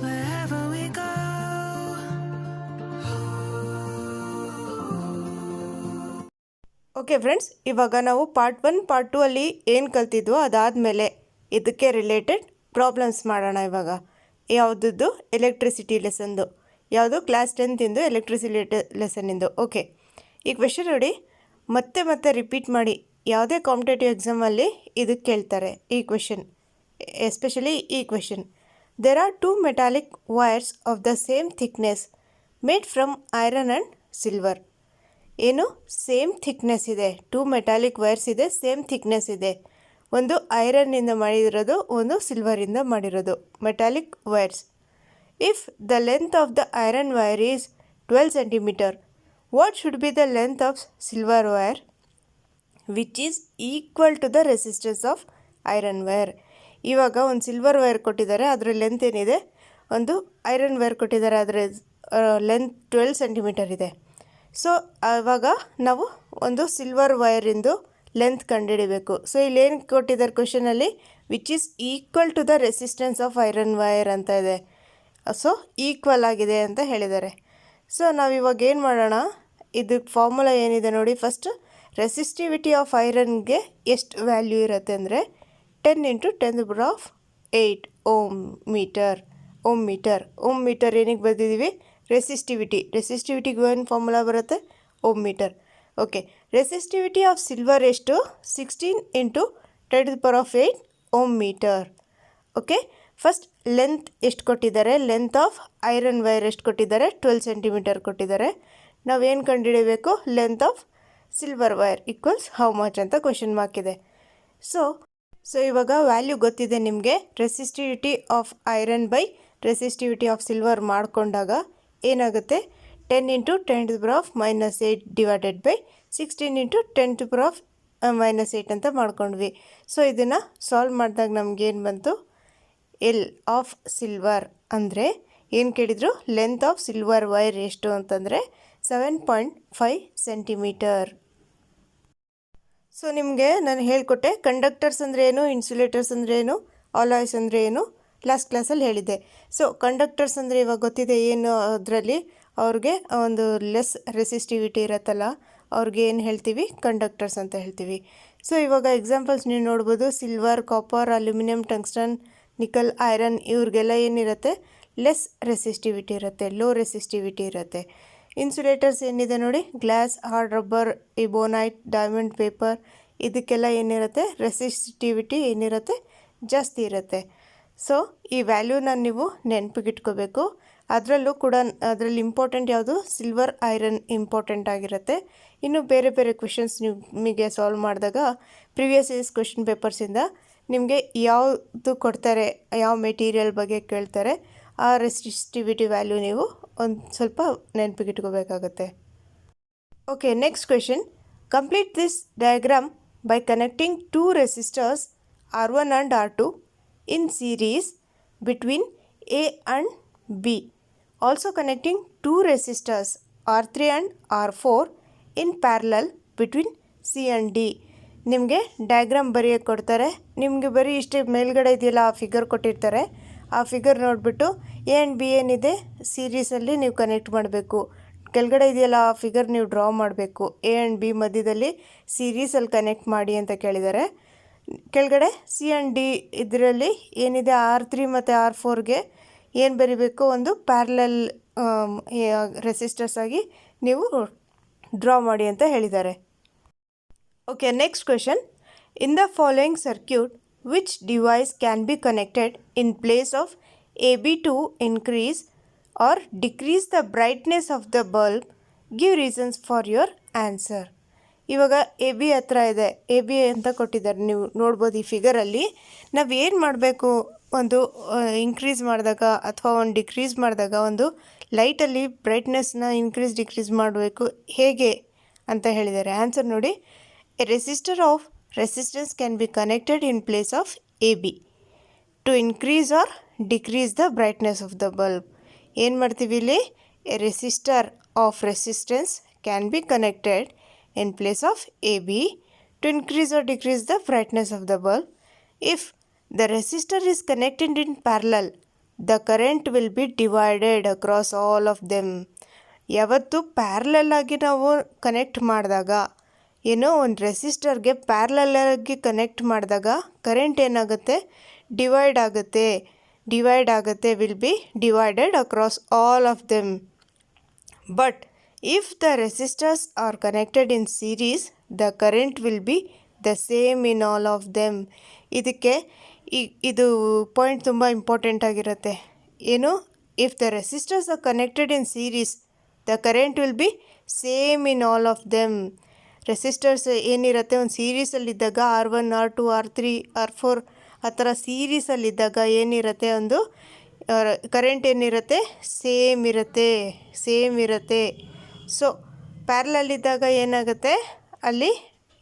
Wherever we go. Okay friends, ಇವಾಗ ನಾವು part 1 part 2 ಅಲ್ಲಿ ಏನು ಕಲ್ತಿದ್ವೋ ಅದಾದಮೇಲೆ ಇದಕ್ಕೆ ರಿಲೇಟೆಡ್ ಪ್ರಾಬ್ಲಮ್ಸ್ ಮಾಡೋಣ. ಇವಾಗ ಯಾವುದದ್ದು ಎಲೆಕ್ಟ್ರಿಸಿಟಿ ಲೆಸನ್ದು, ಯಾವುದು ಕ್ಲಾಸ್ 10 ಎಲೆಕ್ಟ್ರಿಸಿಟಿ ಲೆಸನ್ನಿಂದು. ಓಕೆ, ಈ ಕ್ವೆಶನ್ ನೋಡಿ, ಮತ್ತೆ ಮತ್ತೆ ರಿಪೀಟ್ ಮಾಡಿ. ಯಾವುದೇ ಕಾಂಪಿಟೇಟಿವ್ ಎಕ್ಸಾಮಲ್ಲಿ ಇದಕ್ಕೆ ಕೇಳ್ತಾರೆ ಈ ಕ್ವೆಶನ್, ಎಸ್ಪೆಷಲಿ ಈ question. There are 2 metallic wires of the same thickness made from iron and silver. ಏನು ಸೇಮ್ ಥಿಕ್ನೆಸ್ ಇದೆ, 2 ಮೆಟಾಲಿಕ್ ವೈರ್ಸ್ ಇದೆ, ಸೇಮ್ ಥಿಕ್ನೆಸ್ ಇದೆ. ಒಂದು ಐರನ್ನಿಂದ ಮಾಡಿರೋದು, ಒಂದು ಸಿಲ್ವರಿಂದ ಮಾಡಿರೋದು metallic wires. If the length of the iron wire is 12 centimeter, what should be the length of silver wire which is equal to the resistance of iron wire. ಇವಾಗ ಒಂದು ಸಿಲ್ವರ್ ವೈರ್ ಕೊಟ್ಟಿದ್ದಾರೆ, ಅದರ ಲೆಂತ್ ಏನಿದೆ, ಒಂದು iron wire ಕೊಟ್ಟಿದ್ದಾರೆ, ಅದರ length 12 centimeter ಇದೆ. So ಆವಾಗ ನಾವು ಒಂದು ಸಿಲ್ವರ್ ವೈರಿಂದು ಲೆಂತ್ ಕಂಡುಹಿಡಿಬೇಕು. ಸೊ ಇಲ್ಲೇನು ಕೊಟ್ಟಿದ್ದಾರೆ ಕ್ವೆಶನಲ್ಲಿ, which is equal to the resistance of iron wire ಅಂತ ಇದೆ. ಸೊ ಈಕ್ವಲ್ ಆಗಿದೆ ಅಂತ ಹೇಳಿದ್ದಾರೆ. ಸೊ ನಾವಿವಾಗ ಏನು ಮಾಡೋಣ, ಇದಕ್ಕೆ ಫಾರ್ಮುಲಾ ಏನಿದೆ ನೋಡಿ. ಫಸ್ಟ್ ರೆಸಿಸ್ಟಿವಿಟಿ ಆಫ್ ಐರನ್ಗೆ ಎಷ್ಟು ವ್ಯಾಲ್ಯೂ ಇರುತ್ತೆ ಅಂದರೆ 10 × 10⁸ ಓಮ್ ಮೀಟರ್. ಓಮ್ ಮೀಟರ್ ಏನಿಗೆ ಬರೆದಿದ್ದೀವಿ, ರೆಸಿಸ್ಟಿವಿಟಿಗೆ ಏನು ಫಾರ್ಮುಲಾ ಬರುತ್ತೆ, ohm metre. Okay, resistivity of silver ಎಷ್ಟು, 16 × 10⁸ ohm metre. Okay, first length ಎಷ್ಟು ಕೊಟ್ಟಿದ್ದಾರೆ, ಲೆಂತ್ ಆಫ್ ಐರನ್ ವೈರ್ ಎಷ್ಟು ಕೊಟ್ಟಿದ್ದಾರೆ, 12 centimeter ಕೊಟ್ಟಿದ್ದಾರೆ. ನಾವೇನು ಕಂಡುಹಿಡಿಯಬೇಕು, length of silver wire equals how much ಅಂತ ಕ್ವೆಶನ್ ಮಾರ್ಕ್ ಇದೆ. ಸೊ ಇವಾಗ ವ್ಯಾಲ್ಯೂ ಗೊತ್ತಿದೆ ನಿಮಗೆ. Resistivity of iron by resistivity of silver ಮಾಡಿಕೊಂಡಾಗ ಏನಾಗುತ್ತೆ, 10 × 10⁻⁻8 ಡಿವೈಡೆಡ್ ಬೈ 16 × 10⁻⁻8 ಅಂತ ಮಾಡ್ಕೊಂಡ್ವಿ. ಸೊ ಇದನ್ನು ಸಾಲ್ವ್ ಮಾಡಿದಾಗ ನಮಗೇನು ಬಂತು, ಎಲ್ ಆಫ್ ಸಿಲ್ವರ್ ಅಂದರೆ ಏನು ಕೇಳಿದರು, ಲೆಂತ್ ಆಫ್ ಸಿಲ್ವರ್ ವೈರ್ ಎಷ್ಟು ಅಂತಂದರೆ 7.5 centimeter. ಸೊ ನಿಮಗೆ ನಾನು ಹೇಳಿಕೊಟ್ಟೆ ಕಂಡಕ್ಟರ್ಸ್ ಅಂದರೆ ಏನು, ಇನ್ಸುಲೇಟರ್ಸ್ ಅಂದರೆ ಏನು, ಆಲಾಯ್ಸ್ ಅಂದರೆ ಏನು ಲಾಸ್ಟ್ ಕ್ಲಾಸಲ್ಲಿ ಹೇಳಿದ್ದೆ. ಸೊ ಕಂಡಕ್ಟರ್ಸ್ ಅಂದರೆ ಇವಾಗ ಗೊತ್ತಿದೆ ಏನು, ಅದರಲ್ಲಿ ಅವ್ರಿಗೆ ಒಂದು ಲೆಸ್ ರೆಸಿಸ್ಟಿವಿಟಿ ಇರುತ್ತಲ್ಲ, ಅವ್ರಿಗೆ ಏನು ಹೇಳ್ತೀವಿ, ಕಂಡಕ್ಟರ್ಸ್ ಅಂತ ಹೇಳ್ತೀವಿ. ಸೊ ಇವಾಗ ಎಕ್ಸಾಂಪಲ್ಸ್ ನೀವು ನೋಡ್ಬೋದು, silver, copper, aluminium, tungsten, nickel, iron, ಇವ್ರಿಗೆಲ್ಲ ಏನಿರುತ್ತೆ, ಲೆಸ್ ರೆಸಿಸ್ಟಿವಿಟಿ ಇರುತ್ತೆ, ಲೋ ರೆಸಿಸ್ಟಿವಿಟಿ ಇರುತ್ತೆ. ಇನ್ಸುಲೇಟರ್ಸ್ ಏನಿದೆ ನೋಡಿ, glass, hard rubber, ebonite, diamond, paper, ಇದಕ್ಕೆಲ್ಲ ಏನಿರುತ್ತೆ, ರೆಸಿಸ್ಟಿವಿಟಿ ಏನಿರುತ್ತೆ, ಜಾಸ್ತಿ ಇರುತ್ತೆ. ಸೊ ಈ ವ್ಯಾಲ್ಯೂನ ನೀವು ನೆನಪಿಗಿಟ್ಕೋಬೇಕು. ಅದರಲ್ಲೂ ಕೂಡ ಅದರಲ್ಲಿ ಇಂಪಾರ್ಟೆಂಟ್ ಯಾವುದು, ಸಿಲ್ವರ್, ಐರನ್ ಇಂಪಾರ್ಟೆಂಟ್ ಆಗಿರುತ್ತೆ. ಇನ್ನು ಬೇರೆ ಬೇರೆ ಕ್ವೆಶನ್ಸ್ ನಿಮಗೆ ಸಾಲ್ವ್ ಮಾಡಿದಾಗ ಪ್ರಿವಿಯಸ್ ಇಯರ್ಸ್ ಕ್ವೆಶನ್ ಪೇಪರ್ಸಿಂದ ನಿಮಗೆ ಯಾವುದು ಕೊಡ್ತಾರೆ, ಯಾವ ಮೆಟೀರಿಯಲ್ ಬಗ್ಗೆ ಕೇಳ್ತಾರೆ, ಆ ರೆಸಿಸ್ಟಿವಿಟಿ ವ್ಯಾಲ್ಯೂ ನೀವು ಒಂದು ಸ್ವಲ್ಪ ನೆನಪಿಗಿಟ್ಕೋಬೇಕಾಗತ್ತೆ. Okay, next question. Complete this diagram by connecting 2 resistors R1 and R2 in series between A and B. Also connecting 2 resistors R3 and R4 in parallel between C and D. ನಿಮಗೆ diagram ಬರೆಯೋಕ್ಕೆ ಕೊಡ್ತಾರೆ. ನಿಮಗೆ ಬರೀ ಇಷ್ಟೇ ಮೇಲ್ಗಡೆ ಇದೆಯಲ್ಲ ಆ figure ಕೊಟ್ಟಿರ್ತಾರೆ. ಆ ಫಿಗರ್ ನೋಡಿಬಿಟ್ಟು ಎ ಆ್ಯಂಡ್ ಬಿ ಏನಿದೆ ಸೀರೀಸಲ್ಲಿ ನೀವು ಕನೆಕ್ಟ್ ಮಾಡಬೇಕು. ಕೆಳಗಡೆ ಇದೆಯಲ್ಲ ಆ ಫಿಗರ್ ನೀವು ಡ್ರಾ ಮಾಡಬೇಕು. ಎ ಆ್ಯಂಡ್ ಬಿ ಮಧ್ಯದಲ್ಲಿ ಸೀರೀಸಲ್ಲಿ ಕನೆಕ್ಟ್ ಮಾಡಿ ಅಂತ ಕೇಳಿದ್ದಾರೆ. ಕೆಳಗಡೆ ಸಿ ಆ್ಯಂಡ್ ಡಿ ಇದರಲ್ಲಿ ಏನಿದೆ, R3 ಮತ್ತು R4ಗೆ ಏನು ಬರೀಬೇಕು, ಒಂದು ಪ್ಯಾರಲಲ್ ರೆಸಿಸ್ಟರ್ಸ್ ಆಗಿ ನೀವು ಡ್ರಾ ಮಾಡಿ ಅಂತ ಹೇಳಿದ್ದಾರೆ. Okay, next question. In the following circuit which device can be connected in place of AB to increase or decrease the brightness of the bulb? Give reasons for your answer. ಇವಾಗ A B ಹತ್ರ ಇದೆ, A B ಅಂತ ಕೊಟ್ಟಿದ್ದಾರೆ, ನೀವು ನೋಡ್ಬೋದು ಈ ಫಿಗರಲ್ಲಿ. ನಾವು ಏನು ಮಾಡಬೇಕು, ಒಂದು ಇನ್ಕ್ರೀಸ್ ಮಾಡಿದಾಗ ಅಥವಾ ಒಂದು ಡಿಕ್ರೀಸ್ ಮಾಡಿದಾಗ ಒಂದು ಲೈಟಲ್ಲಿ ಬ್ರೈಟ್ನೆಸ್ನ ಇನ್ಕ್ರೀಸ್ ಡಿಕ್ರೀಸ್ ಮಾಡಬೇಕು, ಹೇಗೆ ಅಂತ ಹೇಳಿದ್ದಾರೆ. ಆನ್ಸರ್ ನೋಡಿ, a resistor of resistance can be connected in place of a B to increase or decrease the brightness of the bulb. ಏನು ಮಾಡ್ತೀವಿ ಇಲ್ಲಿ, a resistor of resistance can be connected in place of AB to increase or decrease the brightness of the bulb. If the resistor is connected in parallel, the current will be divided across all of them. ಯಾವತ್ತು parallel ಆಗಿ ನಾವು connect ಮಾಡಿದಾಗ ಏನೋ ಒಂದು ರೆಸಿಸ್ಟರ್ಗೆ parallel ಆಗಿ connect ಮಾಡಿದಾಗ current ಏನಾಗುತ್ತೆ, divide ಆಗುತ್ತೆ, will be divided across all of them. But if the resistors R connected in series, the current will B the same in all of them. ಇದಕ್ಕೆ ಇದು ಪಾಯಿಂಟ್ ತುಂಬ ಇಂಪಾರ್ಟೆಂಟ್ ಆಗಿರುತ್ತೆ. ಏನು, if the resistors R connected in series, the current will B same in all of them. Resistors ಏನಿರುತ್ತೆ ಒಂದು ಸೀರೀಸಲ್ಲಿದ್ದಾಗ R1 R2 R3 R4 ಆ ಥರ ಸೀರೀಸಲ್ಲಿದ್ದಾಗ ಏನಿರುತ್ತೆ, ಒಂದು ಕರೆಂಟ್ ಏನಿರುತ್ತೆ, ಸೇಮ್ ಇರುತ್ತೆ. ಸೊ ಪ್ಯಾರಲಲ್ಲಿದ್ದಾಗ ಏನಾಗುತ್ತೆ, ಅಲ್ಲಿ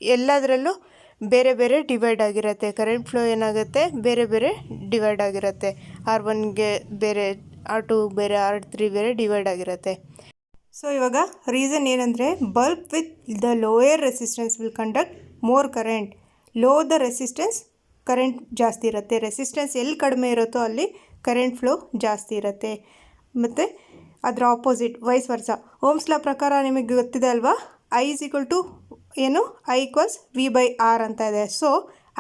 ಎಲ್ಲದರಲ್ಲೂ ಬೇರೆ ಬೇರೆ ಡಿವೈಡ್ ಆಗಿರುತ್ತೆ. ಕರೆಂಟ್ ಫ್ಲೋ ಏನಾಗುತ್ತೆ, ಬೇರೆ ಬೇರೆ ಡಿವೈಡ್ ಆಗಿರುತ್ತೆ. R1ಗೆ ಬೇರೆ, R2 ಬೇರೆ, R3 ಬೇರೆ ಡಿವೈಡ್ ಆಗಿರುತ್ತೆ. ಸೊ ಇವಾಗ ರೀಸನ್ ಏನಂದರೆ, bulb with the lower resistance will conduct more current. Low the resistance, current ಜಾಸ್ತಿ ಇರುತ್ತೆ. ರೆಸಿಸ್ಟೆನ್ಸ್ ಎಲ್ಲಿ ಕಡಿಮೆ ಇರುತ್ತೋ ಅಲ್ಲಿ ಕರೆಂಟ್ ಫ್ಲೋ ಜಾಸ್ತಿ ಇರುತ್ತೆ. ಮತ್ತು ಅದರ opposite vice versa. Ohm's law ಪ್ರಕಾರ ನಿಮಗೆ ಗೊತ್ತಿದೆ ಅಲ್ವಾ, I ಈಕ್ವಲ್ಸ್ V/R ಅಂತ ಇದೆ. ಸೊ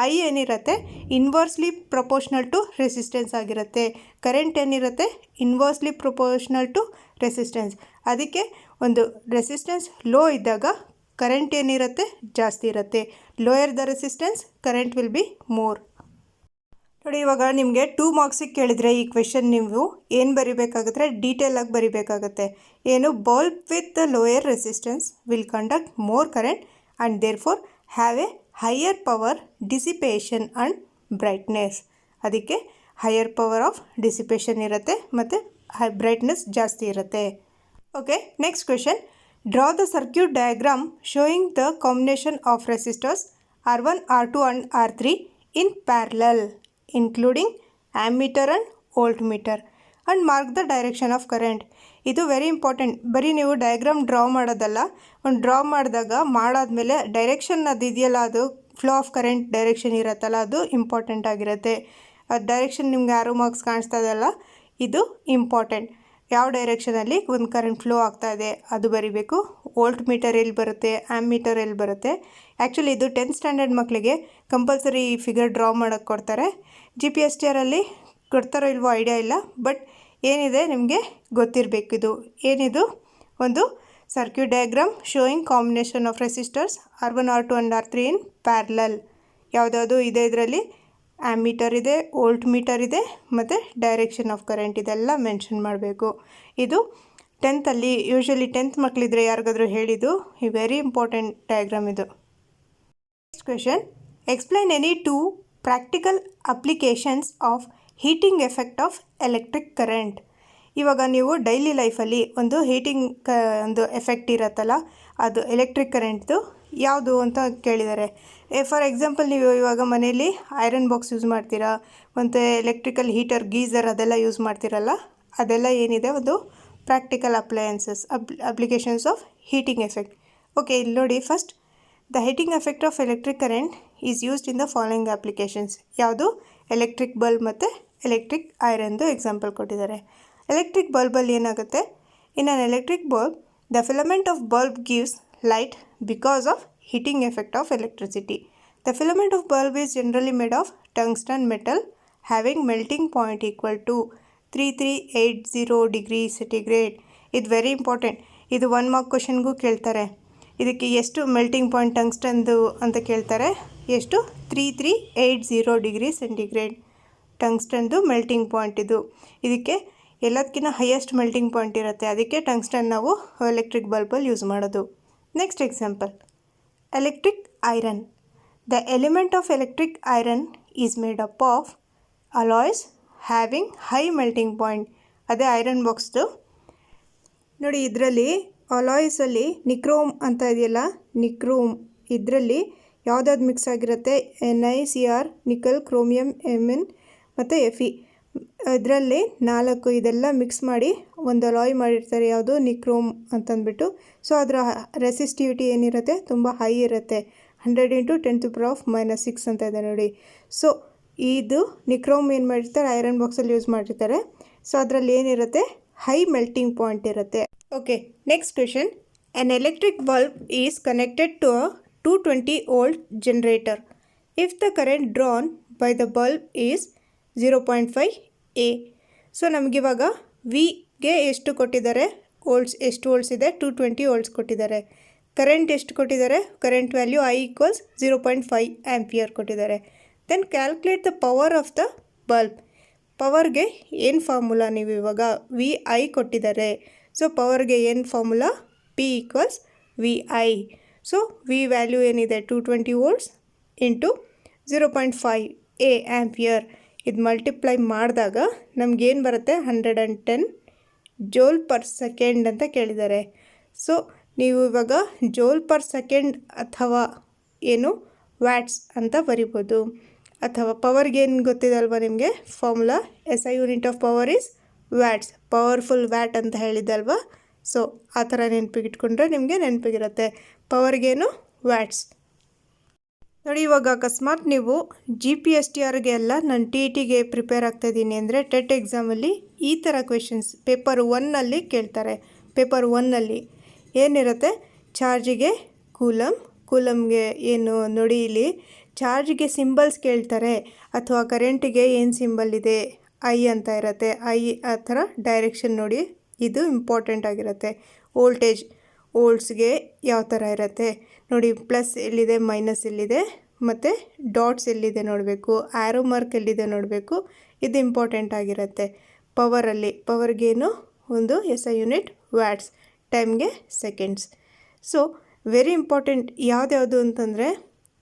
I ಏನಿರುತ್ತೆ, ಇನ್ವರ್ಸ್ಲಿ ಪ್ರಪೋರ್ಷನಲ್ ಟು ರೆಸಿಸ್ಟೆನ್ಸ್ ಆಗಿರುತ್ತೆ. ಕರೆಂಟ್ ಏನಿರುತ್ತೆ, ಇನ್ವರ್ಸ್ಲಿ ಪ್ರಪೋರ್ಷನಲ್ ಟು ರೆಸಿಸ್ಟೆನ್ಸ್. ಅದಕ್ಕೆ ಒಂದು ರೆಸಿಸ್ಟೆನ್ಸ್ ಲೋ ಇದ್ದಾಗ ಕರೆಂಟ್ ಏನಿರುತ್ತೆ, ಜಾಸ್ತಿ ಇರುತ್ತೆ. Lower the resistance, current will be more. ನೋಡಿ, ಇವಾಗ ನಿಮಗೆ 2 ಮಾರ್ಕ್ಸಿಗೆ ಕೇಳಿದರೆ ಈ ಕ್ವೆಶನ್ ನೀವು ಏನು ಬರಿಬೇಕಾಗುತ್ತೆ, ಡೀಟೇಲಾಗಿ ಬರಿಬೇಕಾಗುತ್ತೆ. ಏನು, bulb with the lower resistance will conduct more current and therefore have a higher power dissipation and brightness. ಅದಕ್ಕೆ ಹೈಯರ್ ಪವರ್ ಆಫ್ ಡಿಸಿಪೇಷನ್ ಇರುತ್ತೆ ಮತ್ತು ಬ್ರೈಟ್ನೆಸ್ ಜಾಸ್ತಿ ಇರುತ್ತೆ. Okay, next question. Draw the circuit diagram showing the combination of resistors R1 R2 and R3 in parallel including ammeter and voltmeter and mark the direction of current. ಇದು very important. ಬರೀ ನೀವು diagram draw ಮಾಡೋದಲ್ಲ, ಒಂದು draw ಮಾಡಿದಾಗ ಮಾಡಾದಮೇಲೆ direction ಅದು ಇದೆಯಲ್ಲ, ಅದು ಫ್ಲೋ ಆಫ್ ಕರೆಂಟ್ ಡೈರೆಕ್ಷನ್ ಇರುತ್ತಲ್ಲ, ಅದು ಇಂಪಾರ್ಟೆಂಟ್ ಆಗಿರುತ್ತೆ. ಅದು ಡೈರೆಕ್ಷನ್ ನಿಮ್ಗೆ ಆರೋ ಮಾರ್ಕ್ಸ್ ಕಾಣಿಸ್ತಾ ಇದೆಯಲ್ಲ, ಇದು ಇಂಪಾರ್ಟೆಂಟ್. ಯಾವ ಡೈರೆಕ್ಷನಲ್ಲಿ ಒಂದು ಕರೆಂಟ್ ಫ್ಲೋ ಆಗ್ತಾ ಇದೆ ಅದು ಬರಿಬೇಕು. ವೋಲ್ಟ್ ಮೀಟರ್ ಎಲ್ಲಿ ಬರುತ್ತೆ, ಆ್ಯಮ್ಮೀಟರ್ ಎಲ್ಲಿ ಬರುತ್ತೆ. ಆ್ಯಕ್ಚುಲಿ ಇದು 10th ಸ್ಟ್ಯಾಂಡರ್ಡ್ ಮಕ್ಕಳಿಗೆ ಕಂಪಲ್ಸರಿ ಈ ಫಿಗರ್ ಡ್ರಾ ಮಾಡೋಕ್ಕೆ ಕೊಡ್ತಾರೆ. GPSTರಲ್ಲಿ ಕೊಡ್ತಾರೋ ಇಲ್ವೋ ಐಡಿಯಾ ಇಲ್ಲ, ಬಟ್ ಏನಿದೆ ನಿಮಗೆ ಗೊತ್ತಿರಬೇಕು. ಇದು ಏನಿದು, ಒಂದು circuit diagram showing combination of resistors R1 R2 and R3 in parallel. ಯಾವುದಾವುದು ಇದೆ, ಇದರಲ್ಲಿ ಆ್ಯಮ್ಮೀಟರ್ ಇದೆ, ವೋಲ್ಟ್ ಮೀಟರ್ ಇದೆ ಮತ್ತು ಡೈರೆಕ್ಷನ್ ಆಫ್ ಕರೆಂಟ್, ಇದೆಲ್ಲ ಮೆನ್ಷನ್ ಮಾಡಬೇಕು. ಇದು 10th ಯೂಶ್ವಲಿ 10th ಮಕ್ಕಳಿದ್ರೆ ಯಾರಿಗಾದರೂ ಹೇಳಿದ್ದು, ಈ ವೆರಿ ಇಂಪಾರ್ಟೆಂಟ್ ಡಯಾಗ್ರಾಮ್ ಇದು. Next question. Explain any 2 practical applications of heating effect of electric current. ಇವಾಗ ನೀವು ಡೈಲಿ ಲೈಫಲ್ಲಿ ಒಂದು ಹೀಟಿಂಗ್ ಒಂದು ಎಫೆಕ್ಟ್ ಇರುತ್ತಲ್ಲ, ಅದು ಎಲೆಕ್ಟ್ರಿಕ್ ಕರೆಂಟ್ದು ಯಾವುದು ಅಂತ ಕೇಳಿದ್ದಾರೆ. ಫಾರ್ ಎಕ್ಸಾಂಪಲ್, ನೀವು ಇವಾಗ ಮನೆಯಲ್ಲಿ ಐರನ್ ಬಾಕ್ಸ್ ಯೂಸ್ ಮಾಡ್ತೀರಾ, ಮತ್ತು ಎಲೆಕ್ಟ್ರಿಕಲ್ ಹೀಟರ್, ಗೀಸರ್ ಅದೆಲ್ಲ ಯೂಸ್ ಮಾಡ್ತೀರಲ್ಲ, ಅದೆಲ್ಲ ಏನಿದೆ ಒಂದು practical applications of heating effect. Okay, ಇಲ್ಲಿ ನೋಡಿ. First, the heating effect of electric current is used in the following applications. ಯಾವುದು, ಎಲೆಕ್ಟ್ರಿಕ್ ಬಲ್ಬ್ ಮತ್ತು ಎಲೆಕ್ಟ್ರಿಕ್ ಐರನ್ದು ಎಕ್ಸಾಂಪಲ್ ಕೊಟ್ಟಿದ್ದಾರೆ. ಎಲೆಕ್ಟ್ರಿಕ್ ಬಲ್ಬಲ್ಲಿ ಏನಾಗುತ್ತೆ, in an electric bulb the filament of bulb gives light because of heating effect of electricity. The filament of bulb is generally made of tungsten metal having melting point equal to 3380 degrees centigrade. ಇದು very important. ಇದು 1 mark ಕ್ವಶನ್ಗೂ ಕೇಳ್ತಾರೆ. ಇದಕ್ಕೆ ಎಷ್ಟು melting point ಟಂಗ್ಸ್ಟನ್ದು ಅಂತ ಕೇಳ್ತಾರೆ. ಎಷ್ಟು, 3380 degree centigrade ಟಂಗ್ಸ್ಟನ್ದು melting point ಇದು. ಇದಕ್ಕೆ ಎಲ್ಲದಕ್ಕಿಂತ ಹೈಯೆಸ್ಟ್ ಮೆಲ್ಟಿಂಗ್ ಪಾಯಿಂಟ್ ಇರುತ್ತೆ. ಅದಕ್ಕೆ ಟಂಗ್ಸ್ಟನ್ ನಾವು ಎಲೆಕ್ಟ್ರಿಕ್ ಬಲ್ಬಲ್ಲಿ ಯೂಸ್ ಮಾಡೋದು. Next example, electric iron. The element of electric iron is made up of alloys having high melting point. ಅದೇ ಐರನ್ ಬಾಕ್ಸ್ದು ನೋಡಿ. ಇದರಲ್ಲಿ ಅಲಾಯ್ಸಲ್ಲಿ ನಿಕ್ರೋಮ್ ಅಂತ ಇದೆಯಲ್ಲ, ನಿಕ್ರೋಮ್ ಇದರಲ್ಲಿ ಯಾವುದಾದ್ರು ಮಿಕ್ಸ್ ಆಗಿರುತ್ತೆ, NiCr, ನಿಕಲ್, ಕ್ರೋಮಿಯಂ, Mn ಮತ್ತು Fe. ಇದರಲ್ಲಿ 4 ಇದೆಲ್ಲ ಮಿಕ್ಸ್ ಮಾಡಿ ಒಂದು ಅಲಾಯ್ ಮಾಡಿರ್ತಾರೆ, ಯಾವುದು, ನಿಕ್ರೋಮ್ ಅಂತಂದ್ಬಿಟ್ಟು. ಸೊ ಅದರ ರೆಸಿಸ್ಟಿವಿಟಿ ಏನಿರುತ್ತೆ, ತುಂಬ ಹೈ ಇರುತ್ತೆ. 100 ಇಂಟು 10⁻⁻6 ಅಂತ ಇದೆ ನೋಡಿ. ಸೊ ಇದು ನಿಕ್ರೋಮ್ ಏನು ಮಾಡಿರ್ತಾರೆ, ಐರನ್ ಬಾಕ್ಸಲ್ಲಿ ಯೂಸ್ ಮಾಡಿರ್ತಾರೆ. ಸೊ ಅದರಲ್ಲಿ ಏನಿರುತ್ತೆ, ಹೈ ಮೆಲ್ಟಿಂಗ್ ಪಾಯಿಂಟ್ ಇರುತ್ತೆ. Okay, next question. An electric bulb is connected to a 220 volt generator. If the current drawn by the bulb is 0.5 A. So ನಮಗಿವಾಗ ವಿಗೆ ಎಷ್ಟು ಕೊಟ್ಟಿದ್ದಾರೆ, ಎಷ್ಟು ವೋಲ್ಟ್ಸ್ ಇದೆ, 220 ವೋಲ್ಟ್ಸ್ ಕೊಟ್ಟಿದ್ದಾರೆ. ಕರೆಂಟ್ ಎಷ್ಟು ಕೊಟ್ಟಿದ್ದಾರೆ, ಕರೆಂಟ್ ವ್ಯಾಲ್ಯೂ I = 0.5 ಆಂಪಿಯರ್ ಕೊಟ್ಟಿದ್ದಾರೆ. Then calculate the power of the bulb. ಪವರ್ಗೆ ಏನು ಫಾರ್ಮುಲಾ, ನೀವು ಇವಾಗ VI ಕೊಟ್ಟಿದ್ದಾರೆ. ಸೊ ಪವರ್ಗೆ ಏನು formula, P = VI. So V value ಏನಿದೆ 220 ವೋಲ್ಟ್ಸ್ ಇಂಟು 0.5 A ಆಂಪಿಯರ್. ಇದು ಮಲ್ಟಿಪ್ಲೈ ಮಾಡಿದಾಗ ನಮಗೇನು ಬರುತ್ತೆ, 110 ಜೋಲ್ ಪರ್ ಸೆಕೆಂಡ್ ಅಂತ ಕೇಳಿದ್ದಾರೆ. ಸೊ ನೀವು ಇವಾಗ ಜೋಲ್ ಪರ್ ಸೆಕೆಂಡ್ ಅಥವಾ ಏನು ವ್ಯಾಟ್ಸ್ ಅಂತ ಬರಿಬೋದು. ಅಥವಾ ಪವರ್ಗೆ ಏನು ಗೊತ್ತಿದೆ ಅಲ್ವಾ ನಿಮಗೆ, formula SI unit of power is watts. Powerful watt ಅಂತ ಹೇಳಿದ್ದಲ್ವಾ. ಸೊ ಆ ಥರ ನೆನಪಿಗೆ ಇಟ್ಕೊಂಡ್ರೆ ನಿಮಗೆ ನೆನಪಿಗಿರುತ್ತೆ. ಪವರ್ಗೇನು ವ್ಯಾಟ್ಸ್. ನೋಡಿ, ಇವಾಗ ಅಕಸ್ಮಾತ್ ನೀವು GPSTRಗೆ ಎಲ್ಲ ನಾನು TETಗೆ ಪ್ರಿಪೇರ್ ಆಗ್ತಾಯಿದ್ದೀನಿ ಅಂದರೆ ಟೆಟ್ ಎಕ್ಸಾಮಲ್ಲಿ ಈ ಥರ ಕ್ವೆಶನ್ಸ್ ಪೇಪರ್ 1ನಲ್ಲಿ ಕೇಳ್ತಾರೆ. ಪೇಪರ್ 1ನಲ್ಲಿ ಏನಿರುತ್ತೆ, ಚಾರ್ಜಿಗೆ ಕೂಲಮ್ಗೆ ಏನು ನೋಡಿ, ಇಲ್ಲಿ ಚಾರ್ಜಿಗೆ ಸಿಂಬಲ್ಸ್ ಕೇಳ್ತಾರೆ. ಅಥವಾ ಕರೆಂಟಿಗೆ ಏನು ಸಿಂಬಲ್ ಇದೆ, I ಅಂತ ಇರುತ್ತೆ. ಆ ಥರ ಡೈರೆಕ್ಷನ್ ನೋಡಿ, ಇದು ಇಂಪಾರ್ಟೆಂಟ್ ಆಗಿರುತ್ತೆ. ವೋಲ್ಟ್ಸ್ಗೆ ಯಾವ ಥರ ಇರುತ್ತೆ ನೋಡಿ, ಪ್ಲಸ್ ಎಲ್ಲಿದೆ, ಮೈನಸ್ ಎಲ್ಲಿದೆ, ಮತ್ತು ಡಾಟ್ಸ್ ಎಲ್ಲಿದೆ ನೋಡಬೇಕು, ಆ್ಯರೋ ಮಾರ್ಕ್ ಎಲ್ಲಿದೆ ನೋಡಬೇಕು. ಇದು ಇಂಪಾರ್ಟೆಂಟ್ ಆಗಿರುತ್ತೆ. ಪವರ್ಗೇನು ಒಂದು SI ಯೂನಿಟ್ ವ್ಯಾಟ್ಸ್, ಟೈಮ್ಗೆ ಸೆಕೆಂಡ್ಸ್. ಸೊ ವೆರಿ ಇಂಪಾರ್ಟೆಂಟ್ ಯಾವ್ದ್ಯಾವುದು ಅಂತಂದರೆ